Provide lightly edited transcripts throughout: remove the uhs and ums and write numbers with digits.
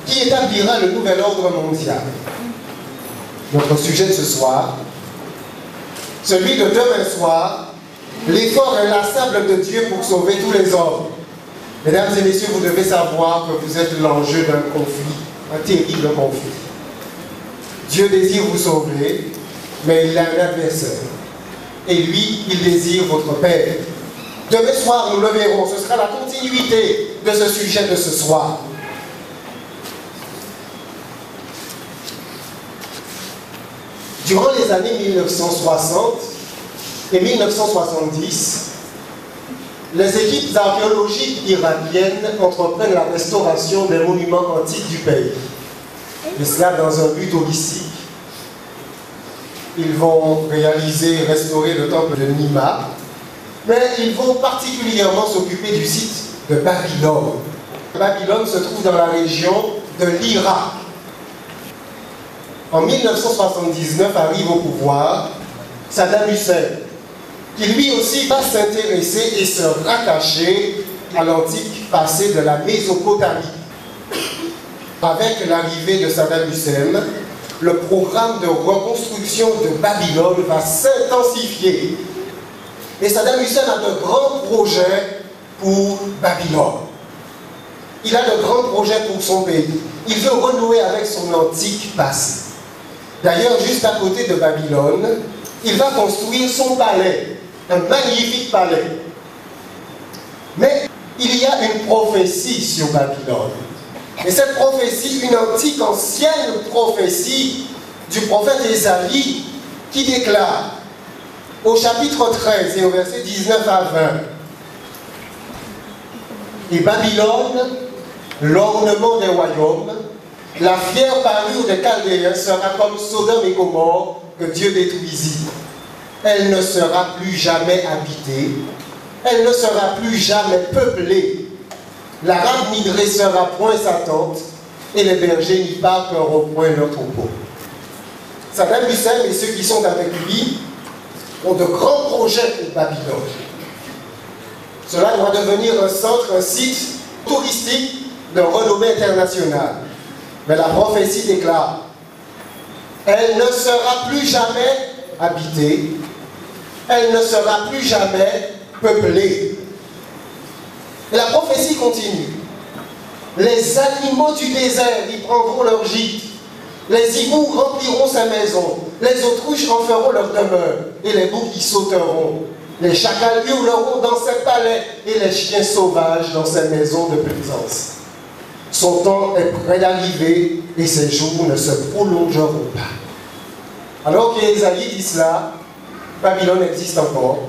qui établira le nouvel ordre mondial. Notre sujet de ce soir, celui de demain soir, l'effort inlassable de Dieu pour sauver tous les hommes. Mesdames et messieurs, vous devez savoir que vous êtes l'enjeu d'un conflit, un terrible conflit. Dieu désire vous sauver, mais il a un adversaire. Et lui, il désire votre Père. Demain soir, nous le verrons, ce sera la continuité de ce sujet de ce soir. Durant les années 1960 et 1970, les équipes archéologiques irakiennes entreprennent la restauration des monuments antiques du pays. Et cela dans un but touristique. Ils vont réaliser et restaurer le temple de Nima, mais ils vont particulièrement s'occuper du site de Babylone. Babylone se trouve dans la région de l'Irak. En 1979 arrive au pouvoir Saddam Hussein, qui lui aussi va s'intéresser et se rattacher à l'antique passé de la Mésopotamie. Avec l'arrivée de Saddam Hussein, le programme de reconstruction de Babylone va s'intensifier. Et Saddam Hussein a de grands projets pour Babylone. Il a de grands projets pour son pays. Il veut renouer avec son antique passé. D'ailleurs, juste à côté de Babylone, il va construire son palais, un magnifique palais. Mais il y a une prophétie sur Babylone. Et cette prophétie, une antique, ancienne prophétie du prophète Ésaïe, qui déclare au chapitre 13 et au verset 19 à 20, « Et Babylone, l'ornement des royaumes, la fière parure des Chaldéens sera comme Sodome et Gomorrhe que Dieu détruisit. Elle ne sera plus jamais habitée, elle ne sera plus jamais peuplée. L'Arabe n'y dressera point sa tente, et les bergers n'y parqueront point leur troupeau. » Saddam Hussein et ceux qui sont avec lui ont de grands projets pour Babylone. Cela doit devenir un centre, un site touristique de renommée internationale. Mais la prophétie déclare, elle ne sera plus jamais habitée, elle ne sera plus jamais peuplée. Et la prophétie continue. Les animaux du désert y prendront leur gîte, les hiboux rempliront sa maison, les autruches en feront leur demeure, et les boucs y sauteront. Les chacals hurleront dans ses palais, et les chiens sauvages dans ses maisons de plaisance. Son temps est près d'arriver, et ses jours ne se prolongeront pas. Alors qu'Ésaïe dit cela, Babylone existe encore.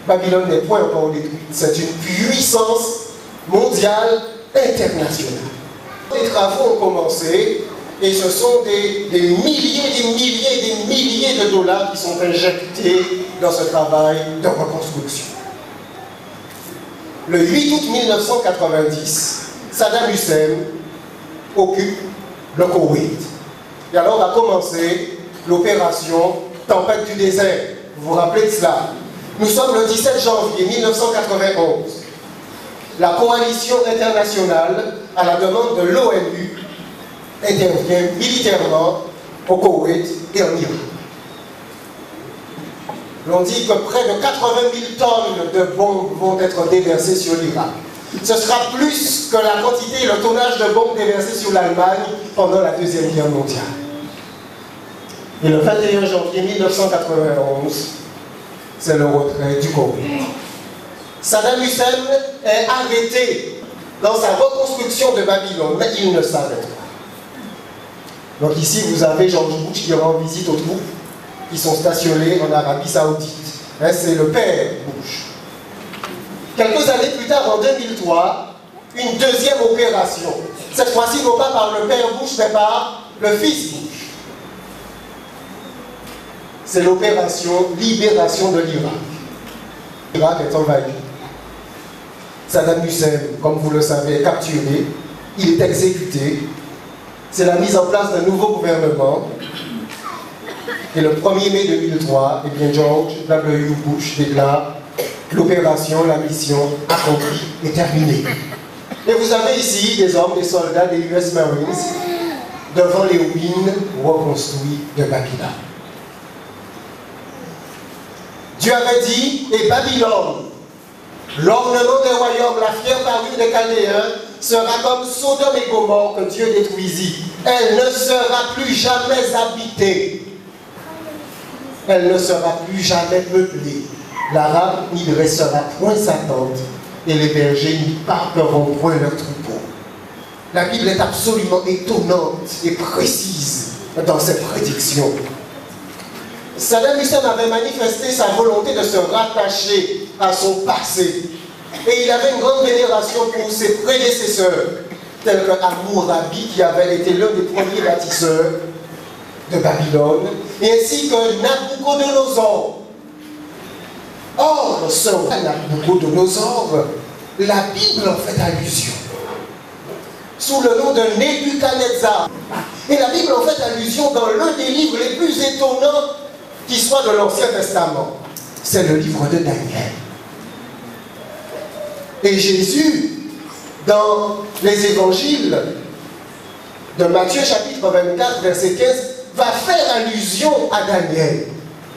Babylone n'est point encore détruite. C'est une puissance mondiale internationale. Les travaux ont commencé, et ce sont des milliers de dollars qui sont injectés dans ce travail de reconstruction. Le 8 août 1990, Saddam Hussein occupe le Koweït. Et alors va commencer l'opération Tempête du désert. Vous vous rappelez de cela? Nous sommes le 17 janvier 1991. La coalition internationale, à la demande de l'ONU, intervient militairement au Koweït et en Irak. L'on dit que près de 80 000 tonnes de bombes vont être déversées sur l'Irak. Ce sera plus que la quantité et le tonnage de bombes déversées sur l'Allemagne pendant la Deuxième Guerre mondiale. Et le 21 janvier 1991, c'est le retrait du Koweït. Saddam Hussein est arrêté dans sa reconstruction de Babylone, mais il ne savait pas. Donc ici, vous avez George Bush qui rend visite aux troupes qui sont stationnées en Arabie Saoudite. C'est le père Bush. Quelques années plus tard, en 2003, une deuxième opération. Cette fois-ci, non pas par le père Bush, mais par le fils Bush. C'est l'opération Libération de l'Irak. L'Irak est envahi. Saddam Hussein, comme vous le savez, est capturé. Il est exécuté. C'est la mise en place d'un nouveau gouvernement. Et le 1er mai 2003, eh bien George W. Bush déclare l'opération, la mission accomplie et terminée. Et vous avez ici des hommes, des soldats, des US Marines, devant les ruines reconstruites de Babylone. Dieu avait dit, et Babylone, l'ornement des royaumes, la fière parure des Chaldéens, sera comme Sodome et Gomorrhe que Dieu détruisit. Elle ne sera plus jamais habitée. Elle ne sera plus jamais peuplée. L'arabe n'y dressera point sa tente, et les bergers n'y parqueront point leurs troupeaux. La Bible est absolument étonnante et précise dans cette prédiction. Saddam Hussein avait manifesté sa volonté de se rattacher à son passé. Et il avait une grande vénération pour ses prédécesseurs, tels que Hammurabi, qui avait été l'un des premiers bâtisseurs de Babylone, et ainsi que Nabucodonosor. Or, ce roi Nabucodonosor, la Bible en fait allusion, sous le nom de Nebuchadnezzar. Et la Bible en fait allusion dans l'un des livres les plus étonnants qui soit de l'Ancien Testament. C'est le livre de Daniel. Et Jésus, dans les évangiles de Matthieu chapitre 24, verset 15, va faire allusion à Daniel.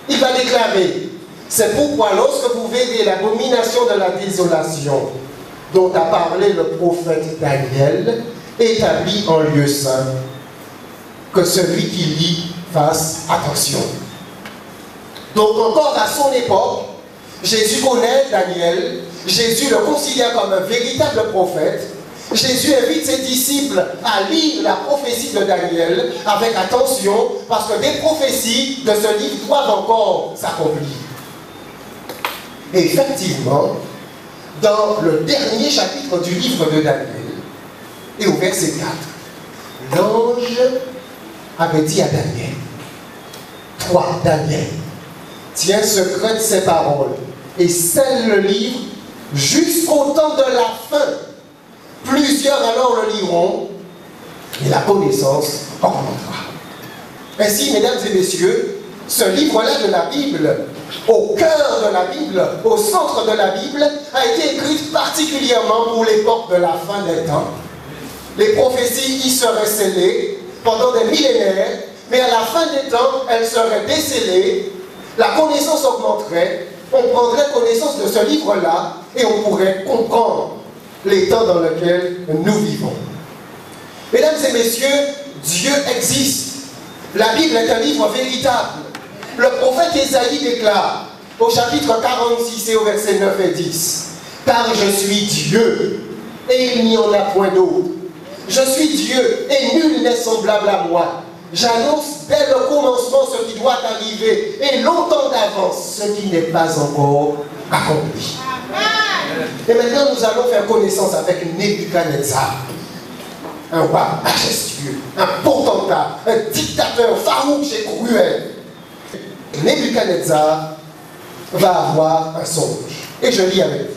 Il va déclarer, c'est pourquoi lorsque vous verrez l'abomination de la désolation dont a parlé le prophète Daniel, établi en lieu saint, que celui qui lit fasse attention. Donc encore à son époque, Jésus connaît Daniel, Jésus le considère comme un véritable prophète. Jésus invite ses disciples à lire la prophétie de Daniel avec attention, parce que des prophéties de ce livre doivent encore s'accomplir. Et effectivement, dans le dernier chapitre du livre de Daniel, et au verset 4, l'ange avait dit à Daniel, « Toi, Daniel, tiens secrète ces paroles et scelle le livre jusqu'au temps de la fin. Plusieurs alors le liront et la connaissance augmentera. » Ainsi, mesdames et messieurs, ce livre-là de la Bible, au cœur de la Bible, au centre de la Bible, a été écrit particulièrement pour l'époque de la fin des temps. Les prophéties y seraient scellées pendant des millénaires, mais à la fin des temps, elles seraient décellées, la connaissance augmenterait, on prendrait connaissance de ce livre-là et on pourrait comprendre les temps dans lesquels nous vivons. Mesdames et messieurs, Dieu existe. La Bible est un livre véritable. Le prophète Ésaïe déclare au chapitre 46 et au verset 9 et 10, « Car je suis Dieu, et il n'y en a point d'autre. Je suis Dieu, et nul n'est semblable à moi. J'annonce dès le commencement ce qui doit arriver, et longtemps d'avance ce qui n'est pas encore accompli. » Et maintenant, nous allons faire connaissance avec Nebuchadnezzar, un roi majestueux, un potentat, un dictateur farouche et cruel. Nebuchadnezzar va avoir un songe. Et je lis avec vous.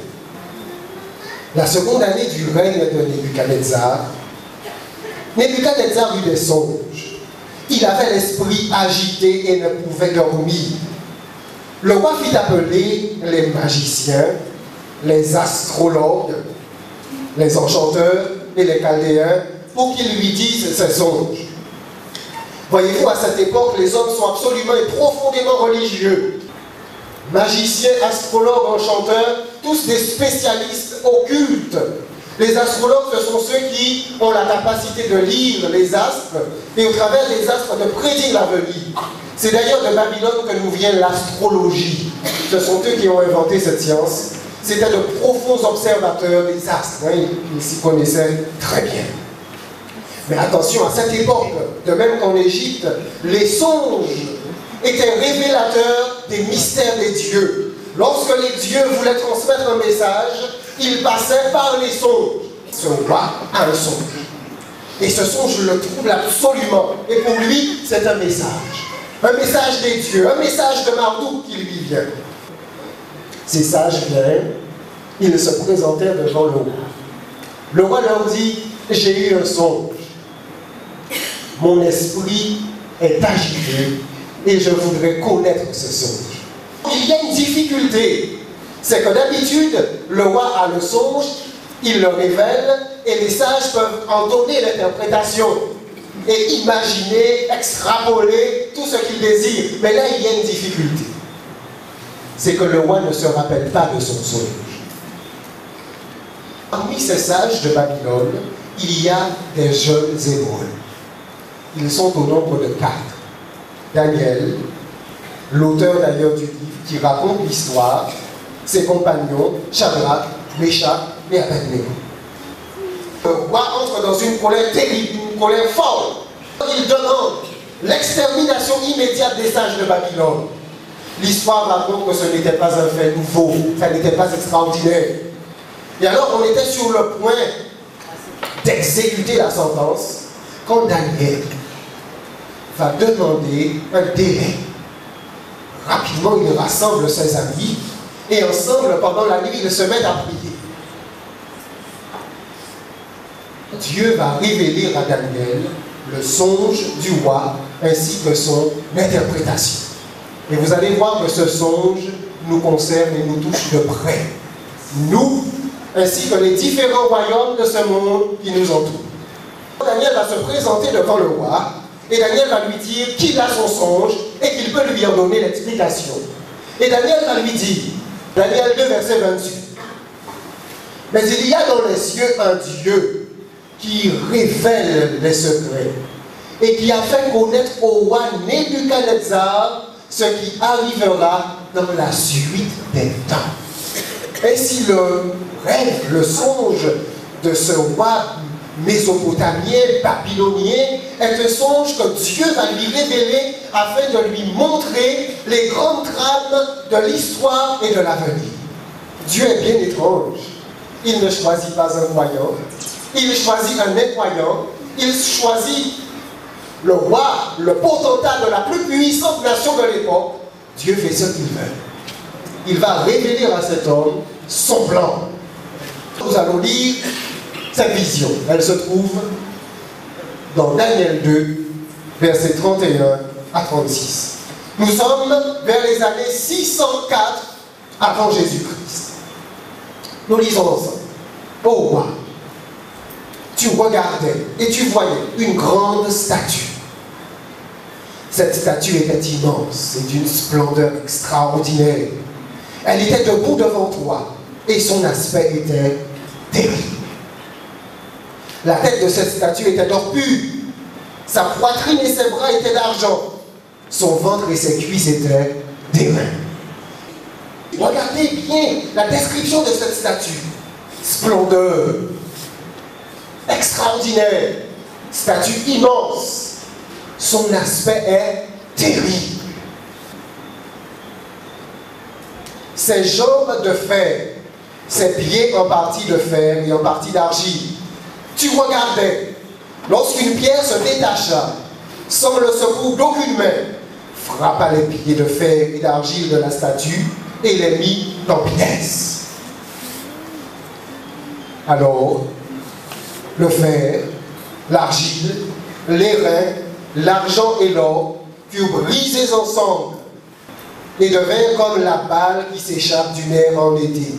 La seconde année du règne de Nebuchadnezzar, Nebuchadnezzar eut des songes. Il avait l'esprit agité et ne pouvait dormir. Le roi fit appeler les magiciens, les astrologues, les enchanteurs et les chaldéens pour qu'ils lui disent ses songes. Voyez-vous, à cette époque, les hommes sont absolument et profondément religieux. Magiciens, astrologues, enchanteurs, tous des spécialistes occultes. Les astrologues, ce sont ceux qui ont la capacité de lire les astres et au travers des astres de prédire l'avenir. C'est d'ailleurs de Babylone que nous vient l'astrologie. Ce sont eux qui ont inventé cette science. C'était de profonds observateurs des astres. Ils s'y connaissaient très bien. Mais attention, à cette époque, de même qu'en Égypte, les songes étaient révélateurs des mystères des dieux. Lorsque les dieux voulaient transmettre un message, ils passaient par les songes. Ce roi a un songe. Et ce songe le trouble absolument. Et pour lui, c'est un message. Un message des dieux, un message de Marduk qui lui vient. Ces sages vinrent, ils se présentèrent devant le roi. Le roi leur dit, j'ai eu un songe. Mon esprit est agité et je voudrais connaître ce songe. Il y a une difficulté, c'est que d'habitude, le roi a le songe Il le révèle et les sages peuvent en donner l'interprétation et imaginer, extrapoler tout ce qu'ils désirent. Mais là, il y a une difficulté. C'est que le roi ne se rappelle pas de son songe. Parmi ces sages de Babylone, il y a des jeunes hébreux. Ils sont au nombre de 4. Daniel, l'auteur d'ailleurs du livre qui raconte l'histoire, ses compagnons, Shadrach, Meshach et Abednego. Le roi entre dans une colère terrible, une colère forte. Il demande l'extermination immédiate des sages de Babylone. L'histoire raconte que ce n'était pas un fait nouveau, ça n'était pas extraordinaire. Et alors on était sur le point d'exécuter la sentence quand Daniel va demander un délai. Rapidement, il rassemble ses amis et ensemble, pendant la nuit, ils se mettent à prier. Dieu va révéler à Daniel le songe du roi ainsi que son interprétation. Et vous allez voir que ce songe nous concerne et nous touche de près. Nous, ainsi que les différents royaumes de ce monde qui nous entourent. Daniel va se présenter devant le roi et Daniel va lui dire qu'il a son songe et qu'il peut lui en donner l'explication. Et Daniel va lui dire, Daniel 2, verset 28, mais il y a dans les cieux un Dieu qui révèle les secrets et qui a fait connaître au roi Nebuchadnezzar ce qui arrivera dans la suite des temps. Et si le rêve, le songe de ce roi mésopotamien, babylonien, est un songe que Dieu va lui révéler afin de lui montrer les grandes trames de l'histoire et de l'avenir. Dieu est bien étrange. Il ne choisit pas un croyant, il choisit un incroyant, il choisit le roi, le potentat de la plus puissante nation de l'époque. Dieu fait ce qu'il veut. Il va révéler à cet homme son plan. Nous allons lire cette vision. Elle se trouve dans Daniel 2, versets 31 à 36. Nous sommes vers les années 604 avant Jésus-Christ. Nous lisons ensemble. Ô roi, tu regardais et tu voyais une grande statue. Cette statue était immense et d'une splendeur extraordinaire. Elle était debout devant toi et son aspect était terrible. La tête de cette statue était d'or pur. Sa poitrine et ses bras étaient d'argent. Son ventre et ses cuisses étaient d'airain. Regardez bien la description de cette statue. Splendeur, extraordinaire, statue immense. Son aspect est terrible. Ses jambes de fer, ses pieds en partie de fer et en partie d'argile. Tu regardais, lorsqu'une pierre se détacha, sans le secours d'aucune main, frappa les pieds de fer et d'argile de la statue et les mit en pièces. Alors, le fer, l'argile, l'airain, l'argent et l'or furent brisés ensemble et devinrent comme la balle qui s'échappe du nerf en été.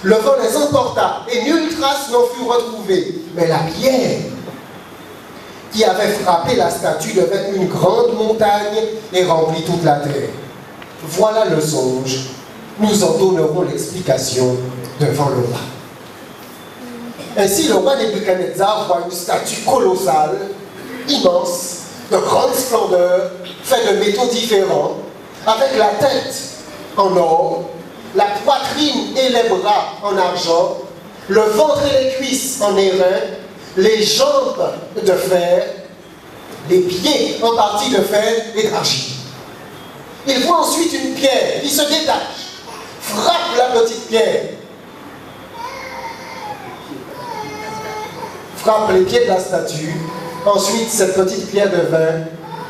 Le vent les emporta et nulle trace n'en fut retrouvée. Mais la pierre qui avait frappé la statue devint une grande montagne et remplit toute la terre. Voilà le songe. Nous en donnerons l'explication devant le roi. Ainsi, le roi Nebuchadnezzar voit une statue colossale, immense, de grande splendeur, faite de métaux différents, avec la tête en or, la poitrine et les bras en argent, le ventre et les cuisses en airain, les jambes de fer, les pieds en partie de fer et d'argile. Il voit ensuite une pierre qui se détache, frappe la petite pierre, frappe les pieds de la statue. Ensuite, cette petite pierre devint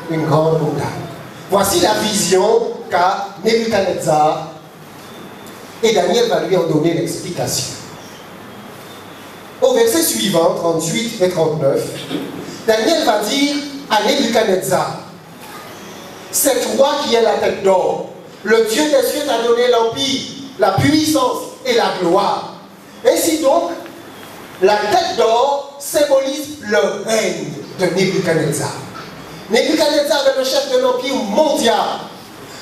une grande montagne. Voici la vision qu'a Nebuchadnezzar et Daniel va lui en donner l'explication. Au verset suivant, 38 et 39, Daniel va dire à Nebuchadnezzar, c'est toi qui es la tête d'or. Le Dieu des cieux t'a donné l'empire, la puissance et la gloire. Ainsi donc, La tête d'or symbolise le règne de Nebuchadnezzar. Nebuchadnezzar est le chef de l'empire mondial.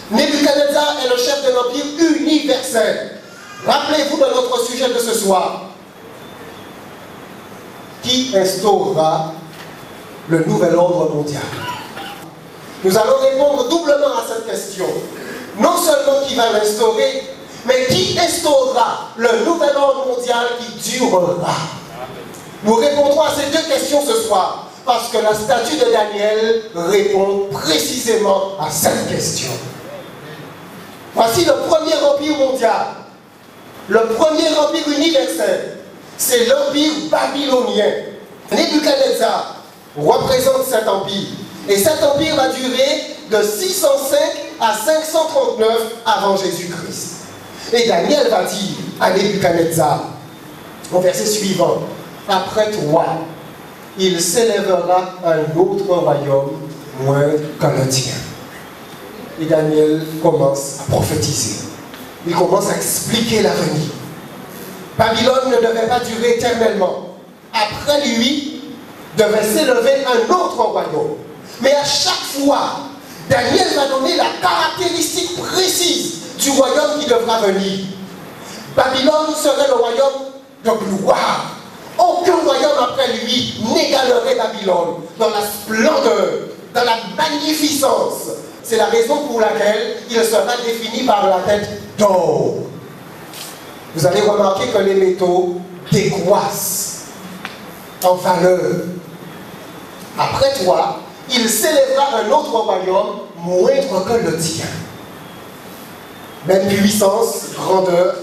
Nebuchadnezzar est le chef de l'empire universel. Rappelez-vous de notre sujet de ce soir. Qui instaurera le nouvel ordre mondial? Nous allons répondre doublement à cette question. Non seulement qui va l'instaurer, mais qui instaurera le nouvel ordre mondial qui durera? Nous répondrons à ces deux questions ce soir, parce que la statue de Daniel répond précisément à cette question. Voici le premier empire mondial, le premier empire universel, c'est l'empire babylonien. Nebuchadnezzar représente cet empire, et cet empire va durer de 605 à 539 avant Jésus-Christ. Et Daniel va dire à Nebuchadnezzar, au verset suivant, « Après toi, il s'élèvera un autre royaume moindre que le tien. » Et Daniel commence à prophétiser. Il commence à expliquer l'avenir. Babylone ne devait pas durer éternellement. Après lui, devait s'élever un autre royaume. Mais à chaque fois, Daniel va donner la caractéristique précise du royaume qui devra venir. Babylone serait le royaume de gloire. Aucun royaume après lui n'égalerait Babylone dans la splendeur, dans la magnificence. C'est la raison pour laquelle il sera défini par la tête d'or. Vous allez remarquer que les métaux décroissent en valeur. Après toi, il s'élèvera un autre royaume moindre que le tien. Même puissance, grandeur,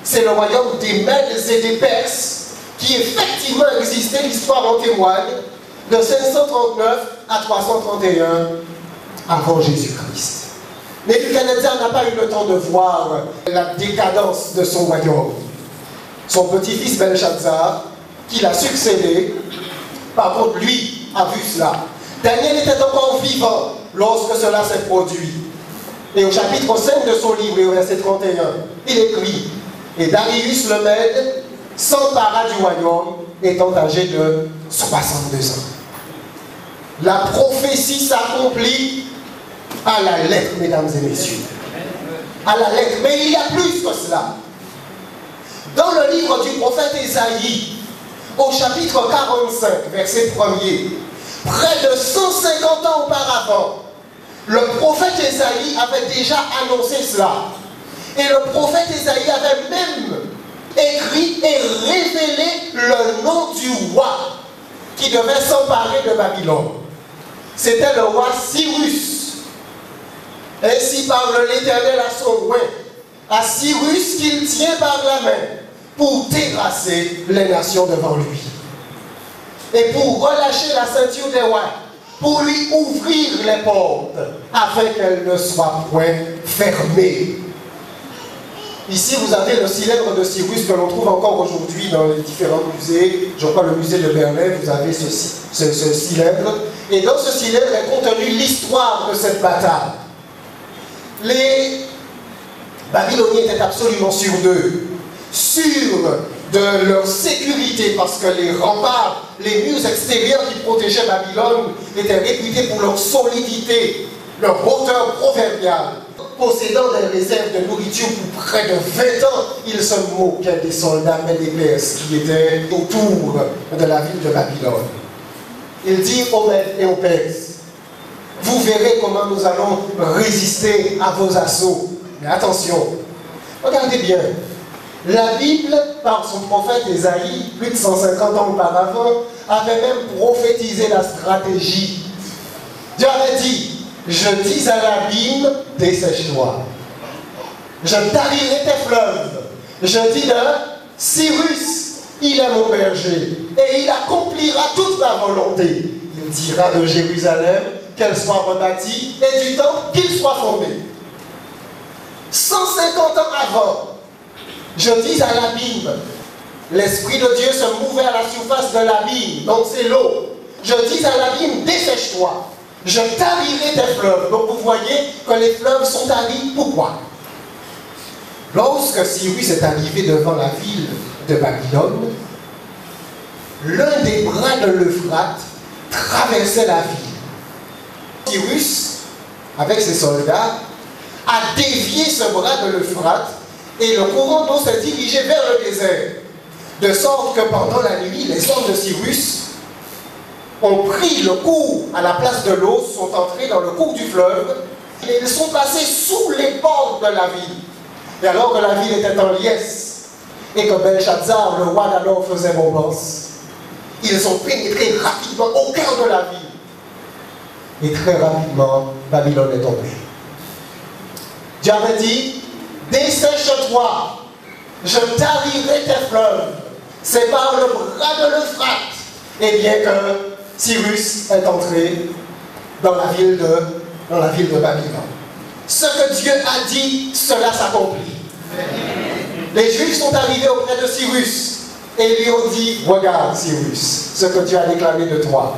c'est le royaume des Mèdes et des Perses qui effectivement existait, l'histoire en témoigne, de 539 à 331 avant Jésus-Christ. Nebuchadnezzar n'a pas eu le temps de voir la décadence de son royaume. Son petit-fils Belshazzar, qui l'a succédé, par contre, lui a vu cela. Daniel était encore vivant lorsque cela s'est produit. Et au chapitre 5 de son livre, et au verset 31, il écrit, « Et Darius le Mède s'empara du royaume, étant âgé de 62 ans. » La prophétie s'accomplit à la lettre, mesdames et messieurs. À la lettre. Mais il y a plus que cela. Dans le livre du prophète Ésaïe, au chapitre 45, verset 1er, près de 150 ans auparavant, le prophète Ésaïe avait déjà annoncé cela. Et le prophète Ésaïe avait même écrit et révélé le nom du roi qui devait s'emparer de Babylone. C'était le roi Cyrus. Ainsi parle l'Éternel à son roi, à Cyrus qu'il tient par la main pour terrasser les nations devant lui. Et pour relâcher la ceinture des rois, pour lui ouvrir les portes, afin qu'elles ne soient point fermées. Ici, vous avez le cylindre de Cyrus que l'on trouve encore aujourd'hui dans les différents musées. Je crois le musée de Berlin, vous avez ce cylindre. Et dans ce cylindre est contenue l'histoire de cette bataille. Les Babyloniens étaient absolument sûrs d'eux, sûrs de leur sécurité, parce que les remparts, les murs extérieurs qui protégeaient Babylone étaient réputés pour leur solidité, leur hauteur proverbiale. Possédant des réserves de nourriture pour près de 20 ans, ils se moquaient des soldats Mèdes et Perses qui étaient autour de la ville de Babylone. Il dit aux Mèdes et aux Perses, vous verrez comment nous allons résister à vos assauts. Mais attention, regardez bien, la Bible, par son prophète Ésaïe, plus de 150 ans auparavant, avait même prophétisé la stratégie. Dieu avait dit, je dis à l'abîme, dessèche-toi. Je tarirai tes fleuves. Je dis de Cyrus, il est mon berger, et il accomplira toute ma volonté. Il dira de Jérusalem qu'elle soit rebâtie, et du temps qu'il soit fondé. 150 ans avant, je dis à l'abîme, l'Esprit de Dieu se mouvait à la surface de l'abîme, donc c'est l'eau. Je dis à l'abîme, dessèche-toi. Je tarirai tes fleuves. Donc vous voyez que les fleuves sont taris. Pourquoi? Lorsque Cyrus est arrivé devant la ville de Babylone, l'un des bras de l'Euphrate traversait la ville. Cyrus, avec ses soldats, a dévié ce bras de l'Euphrate et le courant d'eau s'est dirigé vers le désert. De sorte que pendant la nuit, les hommes de Cyrus ont pris le cours à la place de l'eau, sont entrés dans le cours du fleuve et ils sont passés sous les bords de la ville. Et alors que la ville était en liesse et que Belshazzar, le roi d'alors, faisait bombance, ils ont pénétré rapidement au cœur de la ville. Et très rapidement, Babylone est tombée. Dieu avait dit, dessèche-toi, je tarirai tes fleuves. C'est par le bras de l'Euphrate. Et bien que Cyrus est entré dans la ville de Babylone. Ce que Dieu a dit, cela s'accomplit. Les Juifs sont arrivés auprès de Cyrus et lui ont dit, regarde Cyrus, ce que Dieu a déclaré de toi.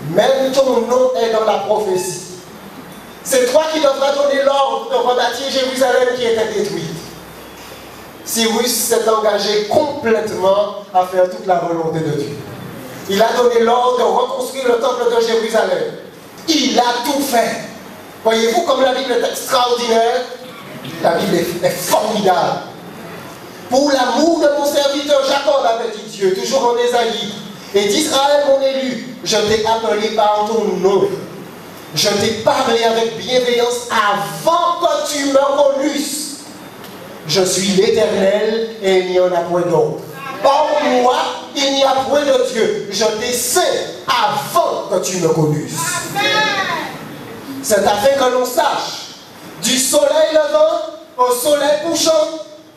Même ton nom est dans la prophétie. C'est toi qui devras donner l'ordre de rebâtir Jérusalem qui était détruite. Cyrus s'est engagé complètement à faire toute la volonté de Dieu. Il a donné l'ordre de reconstruire le temple de Jérusalem. Il a tout fait. Voyez-vous comme la Bible est extraordinaire? La Bible est formidable. Pour l'amour de mon serviteur Jacob, avait dit Dieu, toujours en Ésaïe, et d'Israël mon élu, je t'ai appelé par ton nom. Je t'ai parlé avec bienveillance avant que tu me connusses. Je suis l'Éternel et il n'y en a point d'autre. Hors moi, il n'y a point de Dieu. Je t'ai saint avant que tu me connusses. C'est afin que l'on sache, du soleil levant au soleil couchant,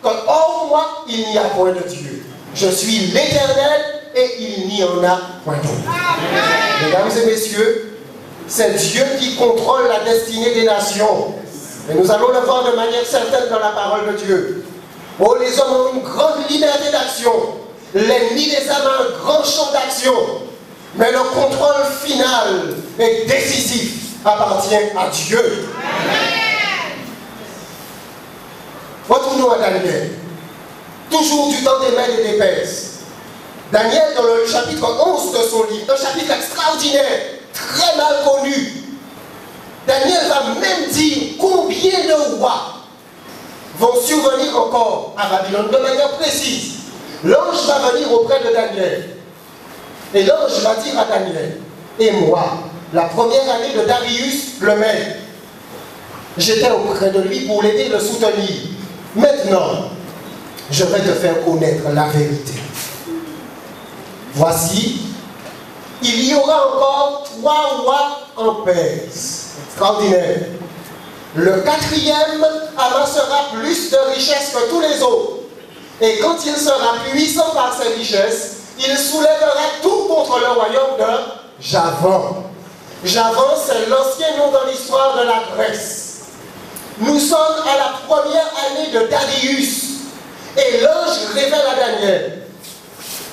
que hors moi, il n'y a point de Dieu. Je suis l'Éternel et il n'y en a point d'autre. Mesdames et messieurs, c'est Dieu qui contrôle la destinée des nations. Et nous allons le voir de manière certaine dans la parole de Dieu. Oh, les hommes ont une grande liberté d'action. L'ennemi des âmes a un grand champ d'action. Mais le contrôle final et décisif appartient à Dieu. Retournons à Daniel. Toujours du temps des Mèdes et des Perses. Daniel, dans le chapitre 11 de son livre, un chapitre extraordinaire, très mal connu. Daniel va même dire combien de rois vont survenir encore à Babylone de manière précise. L'ange va venir auprès de Daniel. Et l'ange va dire à Daniel, et moi, la première année de Darius le Mède, j'étais auprès de lui pour l'aider et le soutenir. Maintenant, je vais te faire connaître la vérité. Voici, il y aura encore 3 rois en Perse. Extraordinaire. Le 4e amassera plus de richesses que tous les autres. Et quand il sera puissant par ses richesses, il soulèvera tout contre le royaume de Javan. Javan, c'est l'ancien nom dans l'histoire de la Grèce. Nous sommes à la première année de Darius. Et l'ange révèle à Daniel.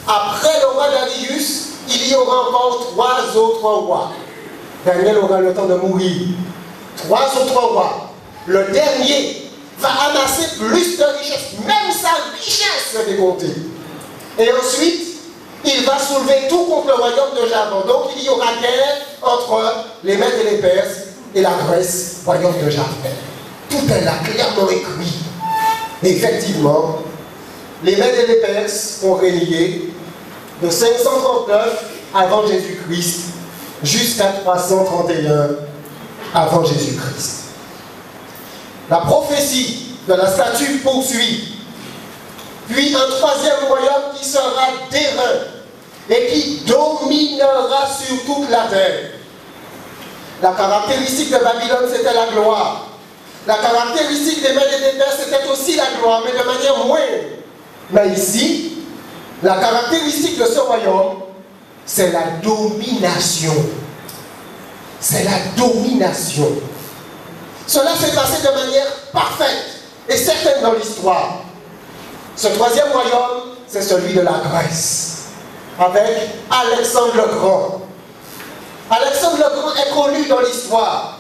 Après le roi Darius, il y aura encore 3 autres rois. Daniel aura le temps de mourir. 3 autres rois. Le dernier va amasser plus de richesses. Même sa richesse est décomptée. Et ensuite, il va soulever tout contre le royaume de Javan. Donc il y aura guerre entre les Mèdes et les Perses et la Grèce, royaume de Javan. Tout est là, clairement écrit. Et effectivement, les Mèdes et les Perses ont régné de 539 avant Jésus-Christ jusqu'à 331 avant Jésus-Christ. La prophétie de la statue poursuit. Puis un 3e royaume qui sera d'airain et qui dominera sur toute la terre. La caractéristique de Babylone, c'était la gloire. La caractéristique des Mèdes et des Perses, c'était aussi la gloire, mais de manière moindre. Mais ici, la caractéristique de ce royaume, c'est la domination. C'est la domination. Cela s'est passé de manière parfaite et certaine dans l'histoire. Ce 3e royaume, c'est celui de la Grèce, avec Alexandre le Grand. Alexandre le Grand est connu dans l'histoire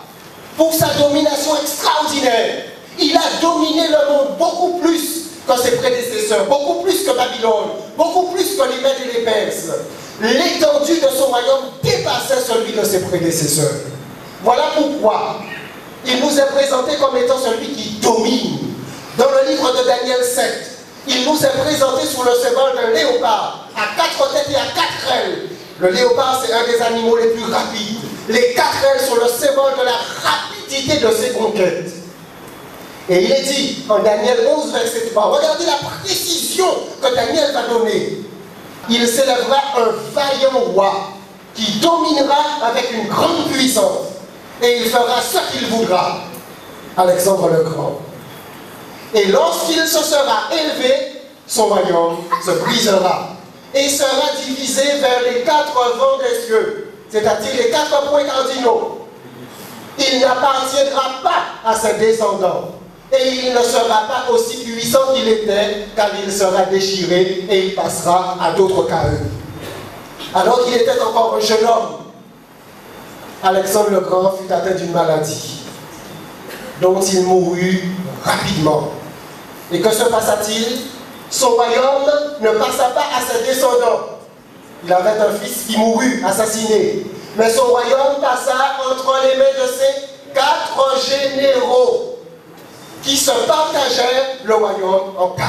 pour sa domination extraordinaire. Il a dominé le monde beaucoup plus que que ses prédécesseurs, beaucoup plus que Babylone, beaucoup plus que les Mèdes et les Perses. L'étendue de son royaume dépassait celui de ses prédécesseurs. Voilà pourquoi il nous est présenté comme étant celui qui domine. Dans le livre de Daniel 7, il nous est présenté sous le symbole d'un léopard, à 4 têtes et à 4 ailes. Le léopard, c'est un des animaux les plus rapides. Les 4 ailes sont le symbole de la rapidité de ses conquêtes. Et il est dit en Daniel 11, verset 3, regardez la précision que Daniel va donner. Il s'élèvera un vaillant roi qui dominera avec une grande puissance et il fera ce qu'il voudra. Alexandre le Grand. Et lorsqu'il se sera élevé, son royaume se brisera et sera divisé vers les 4 vents des cieux, c'est-à-dire les 4 points cardinaux. Il n'appartiendra pas à ses descendants. Et il ne sera pas aussi puissant qu'il était, car il sera déchiré et il passera à d'autres qu'à eux. Alors qu'il était encore un jeune homme, Alexandre le Grand fut atteint d'une maladie, dont il mourut rapidement. Et que se passa-t-il? Son royaume ne passa pas à ses descendants. Il avait un fils qui mourut, assassiné. Mais son royaume passa entre les mains de ses 4 généraux, qui se partageaient le royaume en 4.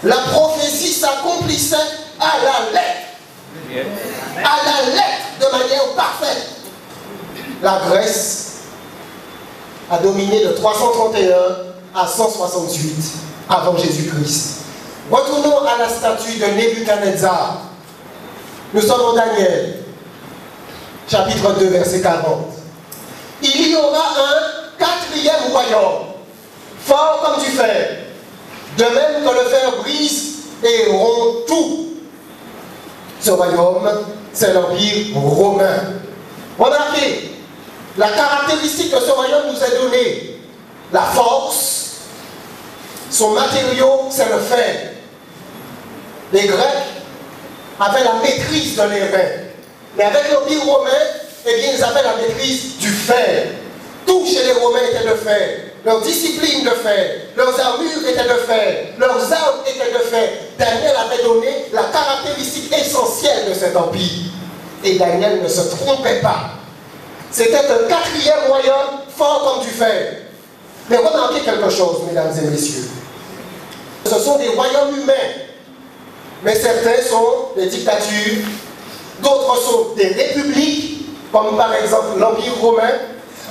La prophétie s'accomplissait à la lettre. À la lettre, de manière parfaite. La Grèce a dominé de 331 à 168 avant Jésus-Christ. Retournons à la statue de Nebuchadnezzar. Nous sommes en Daniel, chapitre 2, verset 40. Il y aura un 4e royaume, fort comme du fer, de même que le fer brise et rompt tout. Ce royaume, c'est l'Empire romain. Remarquez, la caractéristique de ce royaume nous est donnée. La force, son matériau, c'est le fer. Les Grecs avaient la maîtrise de l'airain. Mais avec l'Empire romain, eh bien, ils avaient la maîtrise du fer. Tout chez les Romains était de fer. Leur discipline de fer, leurs armures étaient de fer, leurs armes étaient de fer. Daniel avait donné la caractéristique essentielle de cet empire. Et Daniel ne se trompait pas. C'était un 4e royaume fort comme du fer. Mais remarquez quelque chose, mesdames et messieurs. Ce sont des royaumes humains. Mais certains sont des dictatures, d'autres sont des républiques, comme par exemple l'Empire romain,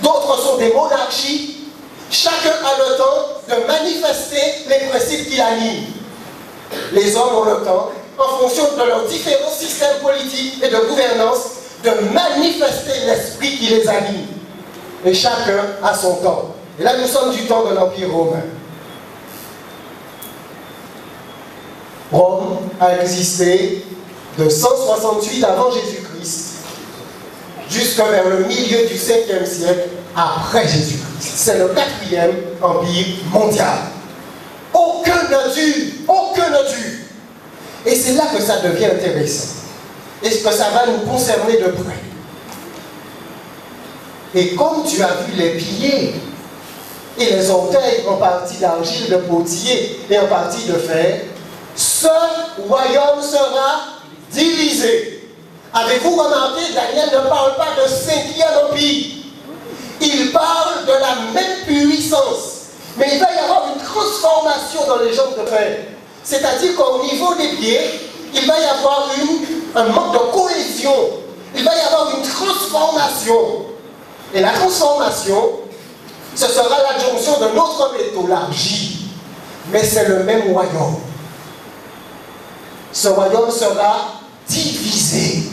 d'autres sont des monarchies. Chacun a le temps de manifester les principes qui l'animent. Les hommes ont le temps, en fonction de leurs différents systèmes politiques et de gouvernance, de manifester l'esprit qui les anime. Et chacun a son temps. Et là, nous sommes du temps de l'Empire romain. Rome a existé de 168 avant Jésus-Christ jusqu'à vers le milieu du 5e siècle après Jésus-Christ. C'est le 4e empire mondial. Aucun ne dure, aucun ne dure. Et c'est là que ça devient intéressant. Et que ça va nous concerner de près. Et comme tu as vu les piliers et les orteils en partie d'argile de potier et en partie de fer, ce royaume sera divisé. Avez-vous remarqué, Daniel ne parle pas de 5e empire. Il parle de la même puissance. Mais il va y avoir une transformation dans les jambes de fer. C'est-à-dire qu'au niveau des pieds, il va y avoir un manque de cohésion. Il va y avoir une transformation. Et la transformation, ce sera l'adjonction d'un autre métaux, l'argile. Mais c'est le même royaume. Ce royaume sera divisé.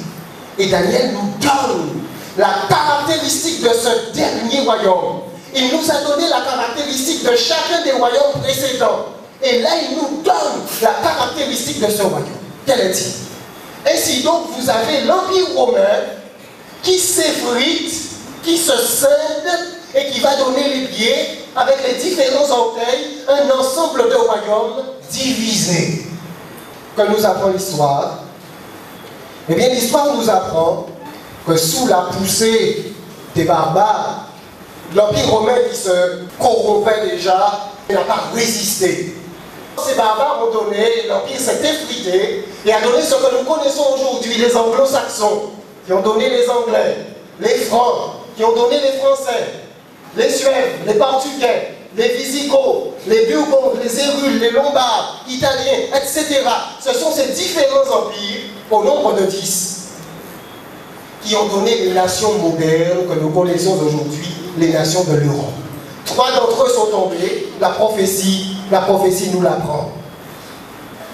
Et Daniel nous donne la caractéristique de ce dernier royaume. Il nous a donné la caractéristique de chacun des royaumes précédents. Et là, il nous donne la caractéristique de ce royaume. Quel est-il? Ainsi donc, vous avez l'Empire romain qui s'effrite, qui se scinde et qui va donner les pieds avec les différents orteils, un ensemble de royaumes divisés. Que nous apprend l'histoire? Eh bien, l'histoire nous apprend que sous la poussée des barbares, l'Empire romain qui se corrompait déjà n'a pas résisté. Ces barbares ont donné, l'Empire s'est effrité et a donné ce que nous connaissons aujourd'hui, les anglo-saxons, qui ont donné les Anglais, les Francs, qui ont donné les Français, les Suèves, les Portugais, les Visigoths, les Burgondes, les Hérules, les Lombards, Italiens, etc. Ce sont ces différents empires, au nombre de 10, qui ont donné les nations modernes que nous connaissons aujourd'hui, les nations de l'Europe. 3 d'entre eux sont tombés, la prophétie nous l'apprend.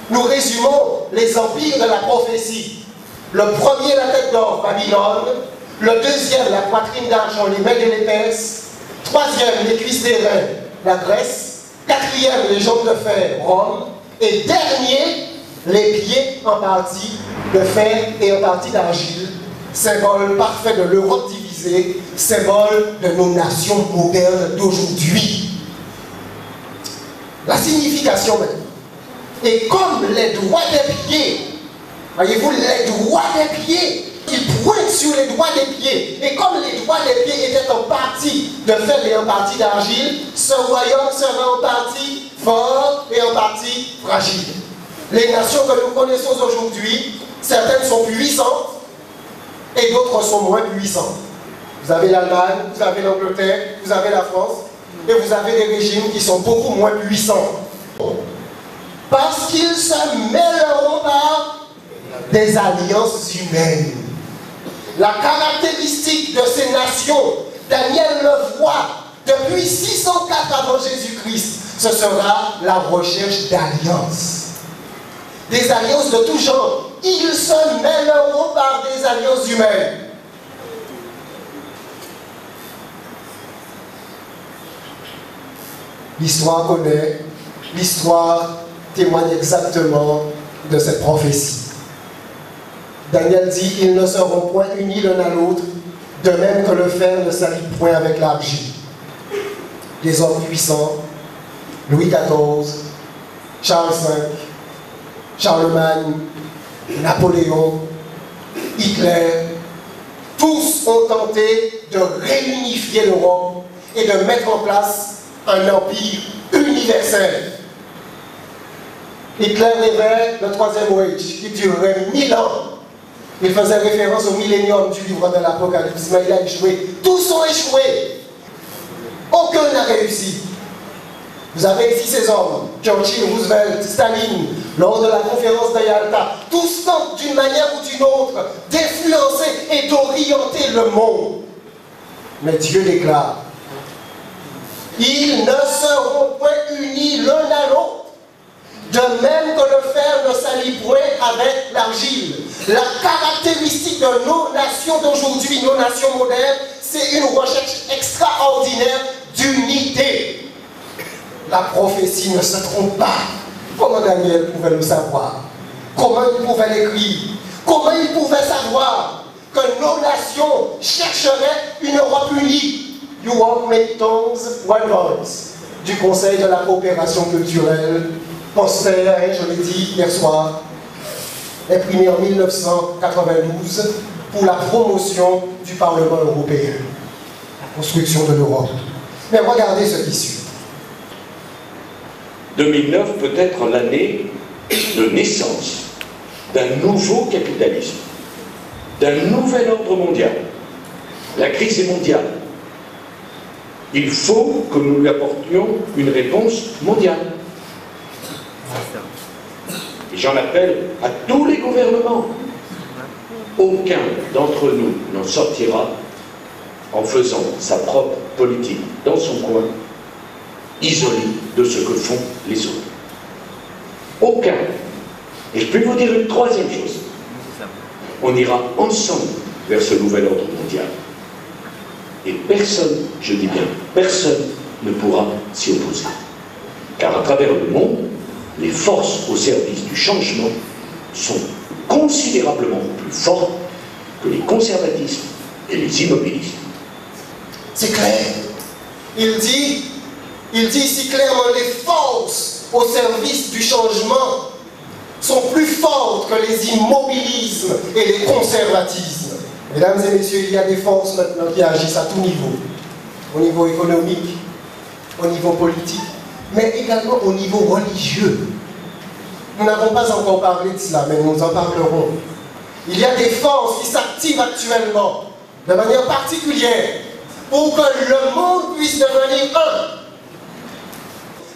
Nous résumons les empires de la prophétie. Le premier, la tête d'or, Babylone. Le deuxième, la poitrine d'argent, les Mèdes et les Perses. Troisième, les cuisses d'airain, la Grèce. Quatrième, les jambes de fer, Rome. Et dernier, les pieds en partie de fer et en partie d'argile. Symbole parfait de l'Europe divisée, symbole de nos nations modernes d'aujourd'hui. La signification maintenant. Et comme les doigts des pieds, voyez-vous, les doigts des pieds, il pointe sur les doigts des pieds. Et comme les doigts des pieds étaient en partie de fer et en partie d'argile, ce royaume sera en partie fort et en partie fragile. Les nations que nous connaissons aujourd'hui, certaines sont puissantes et d'autres sont moins puissantes. Vous avez l'Allemagne, vous avez l'Angleterre, vous avez la France, et vous avez des régimes qui sont beaucoup moins puissants. Parce qu'ils se mêleront par des alliances humaines. La caractéristique de ces nations, Daniel le voit depuis 604 avant Jésus-Christ, ce sera la recherche d'alliances. Des alliances de tout genre. Ils se mêleront par des alliances humaines. L'histoire connaît, l'histoire témoigne exactement de cette prophétie. Daniel dit, ils ne seront point unis l'un à l'autre, de même que le fer ne s'allie point avec l'argile. Des hommes puissants, Louis XIV, Charles V, Charlemagne, Napoléon, Hitler, tous ont tenté de réunifier l'Europe et de mettre en place un empire universel. Hitler rêvait le Troisième Reich qui durerait 1000 ans. Il faisait référence au millénium du livre de l'Apocalypse, mais il a échoué. Tous ont échoué. Aucun n'a réussi. Vous avez ici ces hommes, Churchill, Roosevelt, Staline, lors de la conférence de Yalta, tous tentent d'une manière ou d'une autre d'influencer et d'orienter le monde. Mais Dieu déclare, ils ne seront point unis l'un à l'autre, de même que le fer ne s'allie point avec l'argile. La caractéristique de nos nations d'aujourd'hui, nos nations modernes, c'est une recherche extraordinaire d'unité. La prophétie ne se trompe pas. Comment Daniel pouvait le savoir? Comment il pouvait l'écrire? Comment il pouvait savoir que nos nations chercheraient une Europe unie? You won't make tongues, one voice. Du Conseil de la coopération culturelle, postère, je l'ai dit hier soir, imprimé en 1992 pour la promotion du Parlement européen, la construction de l'Europe. Mais regardez ce qui suit. 2009 peut être l'année de naissance d'un nouveau capitalisme, d'un nouvel ordre mondial. La crise est mondiale. Il faut que nous lui apportions une réponse mondiale. Et j'en appelle à tous les gouvernements. Aucun d'entre nous n'en sortira en faisant sa propre politique dans son coin, isolé de ce que font les autres. Aucun. Et je peux vous dire une troisième chose. On ira ensemble vers ce nouvel ordre mondial. Et personne, je dis bien personne, ne pourra s'y opposer. Car à travers le monde, les forces au service du changement sont considérablement plus fortes que les conservatismes et les immobilismes. C'est clair. Il dit ici clairement, les forces au service du changement sont plus fortes que les immobilismes et les conservatismes. Mesdames et messieurs, il y a des forces maintenant qui agissent à tout niveau. Au niveau économique, au niveau politique, mais également au niveau religieux. Nous n'avons pas encore parlé de cela, mais nous en parlerons. Il y a des forces qui s'activent actuellement, de manière particulière, pour que le monde puisse devenir un.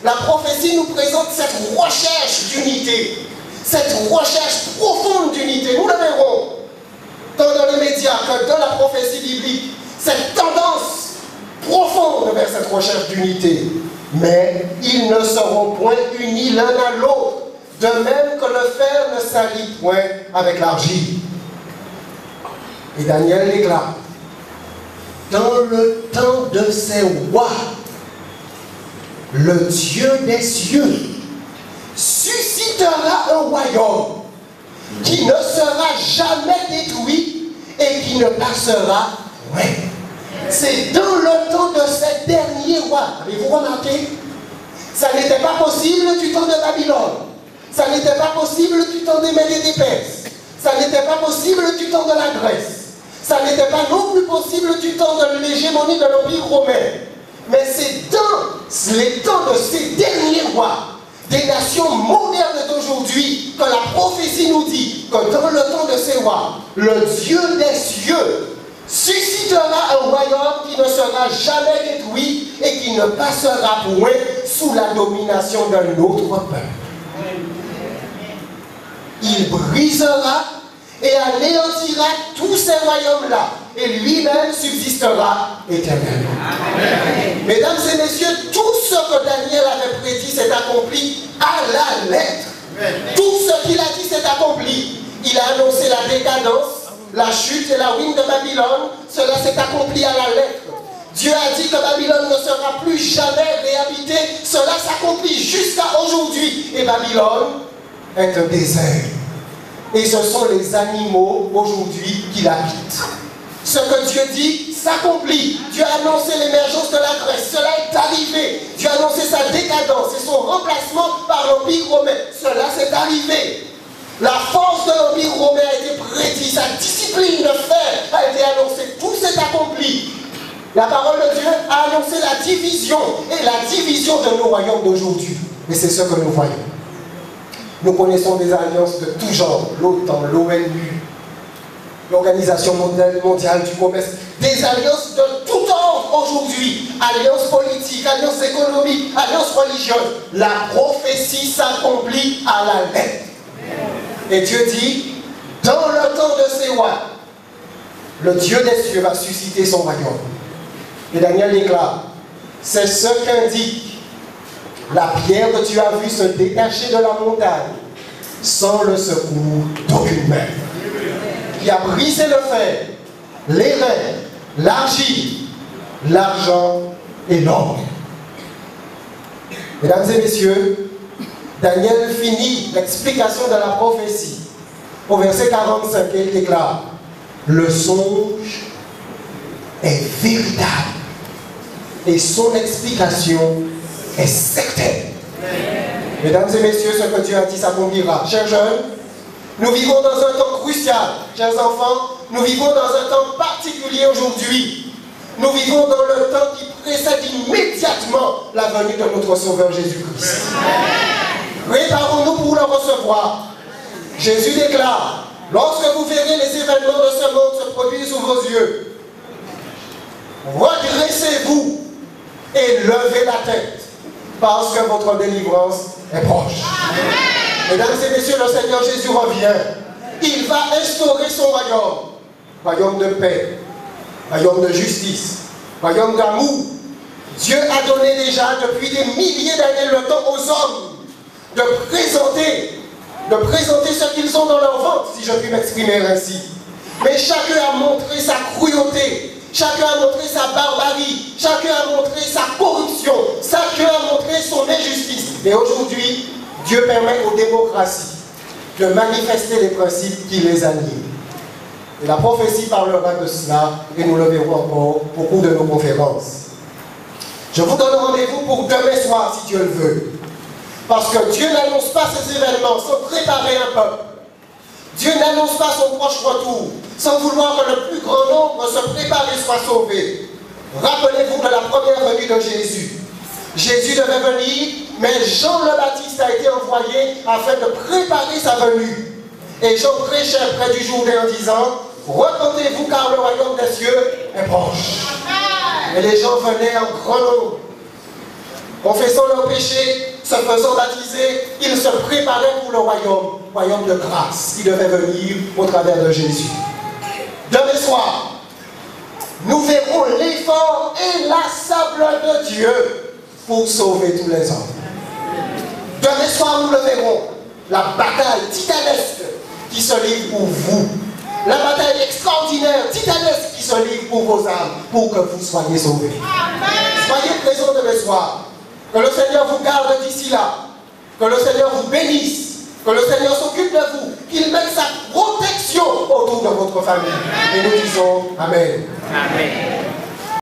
La prophétie nous présente cette recherche d'unité, cette recherche profonde d'unité. Nous le verrons, tant dans les médias que dans la prophétie biblique, cette tendance profonde vers cette recherche d'unité. Mais ils ne seront point unis l'un à l'autre, de même que le fer ne s'allie point avec l'argile. Et Daniel déclare, dans le temps de ces rois, le Dieu des cieux suscitera un royaume qui ne sera jamais détruit et qui ne passera point. C'est dans le temps de ces derniers rois. Avez-vous remarqué? Ça n'était pas possible du temps de Babylone. Ça n'était pas possible du temps des Mèdes et des Perses. Ça n'était pas possible du temps de la Grèce. Ça n'était pas non plus possible du temps de l'hégémonie de l'Empire romain. Mais c'est dans les temps de ces derniers rois, des nations modernes d'aujourd'hui, que la prophétie nous dit que dans le temps de ces rois, le Dieu des cieux suscitera un royaume qui ne sera jamais détruit et qui ne passera point sous la domination d'un autre peuple. Il brisera et anéantira tous ces royaumes-là, et lui-même subsistera éternellement. Amen. Mesdames et messieurs, tout ce que Daniel avait prédit s'est accompli à la lettre. Amen. Tout ce qu'il a dit s'est accompli. Il a annoncé la décadence, la chute et la ruine de Babylone. Cela s'est accompli à la lettre. Dieu a dit que Babylone ne sera plus jamais réhabitée. Cela s'accomplit jusqu'à aujourd'hui. Et Babylone est un désert. Et ce sont les animaux aujourd'hui qui l'habitent. Ce que Dieu dit s'accomplit. Dieu a annoncé l'émergence de la Grèce. Cela est arrivé. Dieu a annoncé sa décadence et son remplacement par l'Empire romain. Cela s'est arrivé. La force de l'Empire romain a été prédite. Sa discipline de fer a été annoncée. Tout s'est accompli. La parole de Dieu a annoncé la division et la division de nos royaumes d'aujourd'hui. Et c'est ce que nous voyons. Nous connaissons des alliances de tout genre, l'OTAN, l'ONU, l'Organisation mondiale du commerce, des alliances de tout ordre aujourd'hui, alliances politiques, alliances économiques, alliances religieuses. La prophétie s'accomplit à la lettre. Et Dieu dit, dans le temps de ces rois, le Dieu des cieux va susciter son royaume. Et Daniel déclare, c'est ce qu'indique la pierre que tu as vue se détacher de la montagne sans le secours d'aucune main. Qui a brisé le fer, les reins, l'argile, l'argent et l'or. Mesdames et messieurs, Daniel finit l'explication de la prophétie. Au verset 45, il déclare, le songe est véritable et son explication est certaine. Mesdames et messieurs, ce que Dieu a dit s'accomplira. Chers jeunes, nous vivons dans un temps crucial. Chers enfants, nous vivons dans un temps particulier aujourd'hui. Nous vivons dans le temps qui précède immédiatement la venue de notre Sauveur Jésus-Christ. Préparons-nous pour le recevoir. Jésus déclare, lorsque vous verrez les événements de ce monde se produire sous vos yeux, redressez-vous et levez la tête, parce que votre délivrance est proche. Amen. Mesdames et messieurs, le Seigneur Jésus revient. Il va instaurer son royaume. Royaume de paix, royaume de justice, royaume d'amour. Dieu a donné déjà depuis des milliers d'années le temps aux hommes de présenter ce qu'ils ont dans leur ventre, si je puis m'exprimer ainsi. Mais chacun a montré sa cruauté. Chacun a montré sa barbarie, chacun a montré sa corruption, chacun a montré son injustice. Et aujourd'hui, Dieu permet aux démocraties de manifester les principes qui les animent. Et la prophétie parlera de cela, et nous le verrons encore au cours de nos conférences. Je vous donne rendez-vous pour demain soir, si Dieu le veut. Parce que Dieu n'annonce pas ces événements sans préparer un peuple. Dieu n'annonce pas son proche retour sans vouloir que le plus grand nombre se prépare et soit sauvé. Rappelez-vous de la première venue de Jésus. Jésus devait venir, Mais Jean le Baptiste a été envoyé afin de préparer sa venue. Et Jean prêchait près du Jourdain en disant, repentez-vous car le royaume des cieux est proche. Et les gens venaient en grand nombre, confessant leurs péchés, se faisant baptiser, ils se préparaient pour le royaume de grâce qui devait venir au travers de Jésus. Demain soir, nous verrons l'effort inlassable de Dieu pour sauver tous les hommes. Demain soir, nous le verrons, la bataille titanesque qui se livre pour vous. La bataille extraordinaire, titanesque qui se livre pour vos âmes, pour que vous soyez sauvés. Soyez présents demain soir. Que le Seigneur vous garde d'ici là. Que le Seigneur vous bénisse. Que le Seigneur s'occupe de vous. Qu'il mette sa protection autour de votre famille. Et nous disons Amen. Amen.